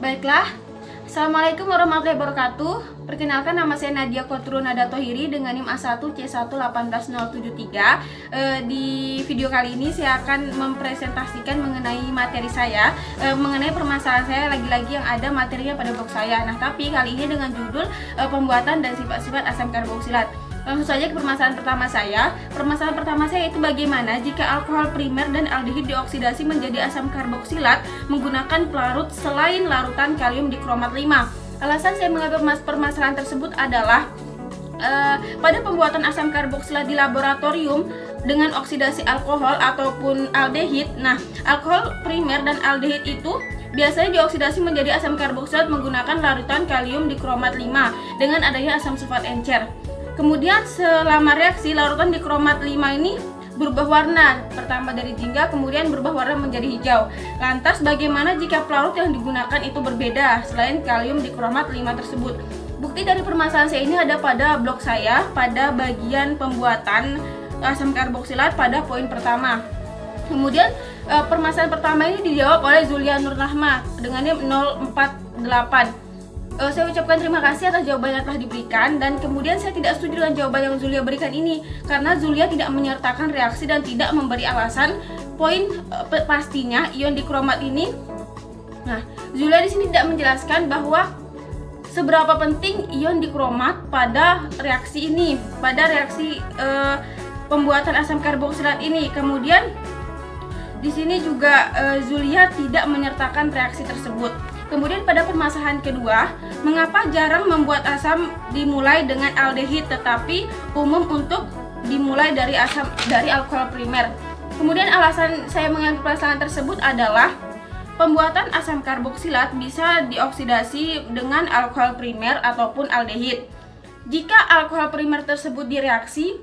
Baiklah, Assalamualaikum warahmatullahi wabarakatuh. Perkenalkan, nama saya Nadia Kotrunada Tohiri dengan NIM A1C1180073. Di video kali ini saya akan mempresentasikan mengenai materi saya, mengenai permasalahan saya, lagi-lagi yang ada materinya pada blog saya. Nah, tapi kali ini dengan judul pembuatan dan sifat-sifat asam karboksilat. Langsung saja ke permasalahan pertama saya. Permasalahan pertama saya itu bagaimana jika alkohol primer dan aldehid dioksidasi menjadi asam karboksilat menggunakan pelarut selain larutan kalium dikromat 5. Alasan saya mengambil permasalahan tersebut adalah pada pembuatan asam karboksilat di laboratorium dengan oksidasi alkohol ataupun aldehid. Nah, alkohol primer dan aldehid itu biasanya dioksidasi menjadi asam karboksilat menggunakan larutan kalium dikromat 5 dengan adanya asam sulfat encer. Kemudian selama reaksi, larutan dikromat 5 ini berubah warna, pertama dari jingga kemudian berubah warna menjadi hijau. Lantas bagaimana jika pelarut yang digunakan itu berbeda selain kalium dikromat 5 tersebut? Bukti dari permasalahan saya ini ada pada blog saya pada bagian pembuatan asam karboksilat pada poin pertama. Kemudian permasalahan pertama ini dijawab oleh Zulia Nurrahma dengan NIM 048. Saya ucapkan terima kasih atas jawaban yang telah diberikan, dan kemudian saya tidak setuju dengan jawaban yang Zulia berikan ini karena Zulia tidak menyertakan reaksi dan tidak memberi alasan poin pastinya ion dikromat ini. Nah, Zulia di sini tidak menjelaskan bahwa seberapa penting ion dikromat pada reaksi ini, pada reaksi pembuatan asam karboksilat ini. Kemudian di sini juga Zulia tidak menyertakan reaksi tersebut. Kemudian pada permasalahan kedua, mengapa jarang membuat asam dimulai dengan aldehid tetapi umum untuk dimulai dari alkohol primer? Kemudian alasan saya mengambil permasalahan tersebut adalah pembuatan asam karboksilat bisa dioksidasi dengan alkohol primer ataupun aldehid. Jika alkohol primer tersebut direaksi,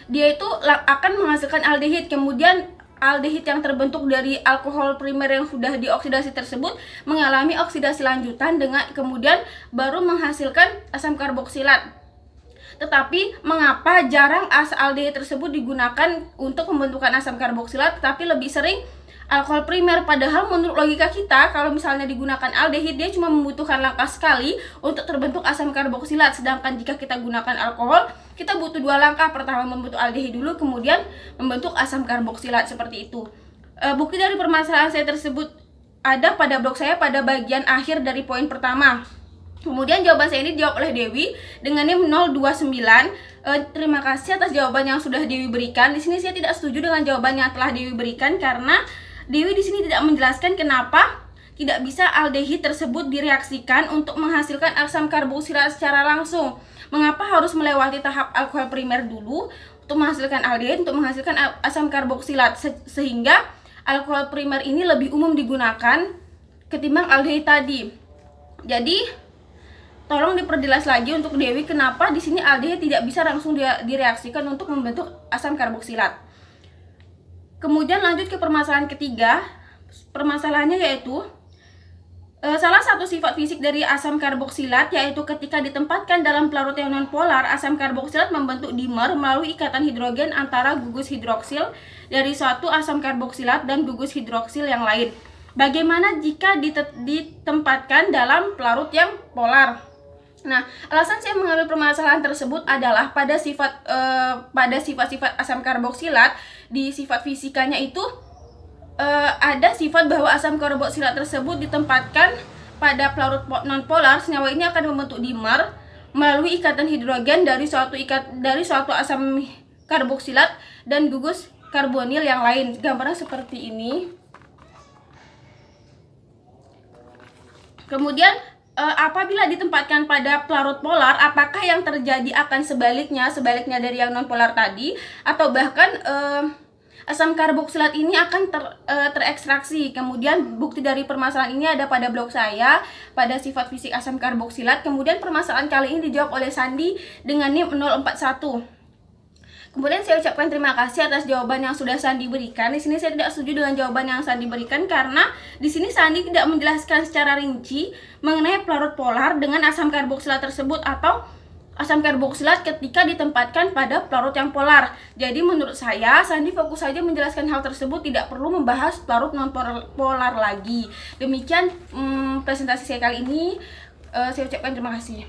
dia itu akan menghasilkan aldehid. Kemudian aldehid yang terbentuk dari alkohol primer yang sudah dioksidasi tersebut mengalami oksidasi lanjutan dengan kemudian baru menghasilkan asam karboksilat. Tetapi mengapa jarang aldehid tersebut digunakan untuk pembentukan asam karboksilat tetapi lebih sering alkohol primer? Padahal menurut logika kita, kalau misalnya digunakan aldehid dia cuma membutuhkan langkah sekali untuk terbentuk asam karboksilat, sedangkan jika kita gunakan alkohol kita butuh 2 langkah. Pertama membentuk aldehid dulu, kemudian membentuk asam karboksilat, seperti itu. Bukti dari permasalahan saya tersebut ada pada blog saya pada bagian akhir dari poin pertama. Kemudian jawaban saya ini dijawab oleh Dewi dengan NIM 029. Terima kasih atas jawaban yang sudah Dewi berikan. Di sini saya tidak setuju dengan jawaban yang telah Dewi berikan karena Dewi di sini tidak menjelaskan kenapa tidak bisa aldehid tersebut direaksikan untuk menghasilkan asam karboksilat secara langsung. Mengapa harus melewati tahap alkohol primer dulu untuk menghasilkan aldehid, untuk menghasilkan asam karboksilat, sehingga alkohol primer ini lebih umum digunakan ketimbang aldehid tadi. Jadi tolong diperjelas lagi untuk Dewi kenapa di sini aldehid tidak bisa langsung direaksikan untuk membentuk asam karboksilat. Kemudian lanjut ke permasalahan ketiga. Permasalahannya yaitu salah satu sifat fisik dari asam karboksilat yaitu ketika ditempatkan dalam pelarut yang nonpolar, asam karboksilat membentuk dimer melalui ikatan hidrogen antara gugus hidroksil dari suatu asam karboksilat dan gugus hidroksil yang lain. Bagaimana jika ditempatkan dalam pelarut yang polar? Nah, alasan saya mengambil permasalahan tersebut adalah pada sifat-sifat asam karboksilat, di sifat fisikanya itu ada sifat bahwa asam karboksilat tersebut ditempatkan pada pelarut nonpolar, senyawa ini akan membentuk dimer melalui ikatan hidrogen dari suatu asam karboksilat dan gugus karbonil yang lain. Gambarnya seperti ini. Kemudian apabila ditempatkan pada pelarut polar, apakah yang terjadi akan sebaliknya dari yang nonpolar tadi, atau bahkan asam karboksilat ini akan terekstraksi. Kemudian bukti dari permasalahan ini ada pada blog saya pada sifat fisik asam karboksilat. Kemudian permasalahan kali ini dijawab oleh Sandi dengan NIM 041. Kemudian saya ucapkan terima kasih atas jawaban yang sudah Sandi berikan. Di sini saya tidak setuju dengan jawaban yang Sandi berikan karena di sini Sandi tidak menjelaskan secara rinci mengenai pelarut polar dengan asam karboksilat tersebut atau asam karboksilat ketika ditempatkan pada pelarut yang polar. Jadi menurut saya Sandi fokus saja menjelaskan hal tersebut, tidak perlu membahas pelarut non polar lagi. Demikian presentasi saya kali ini. Saya ucapkan terima kasih.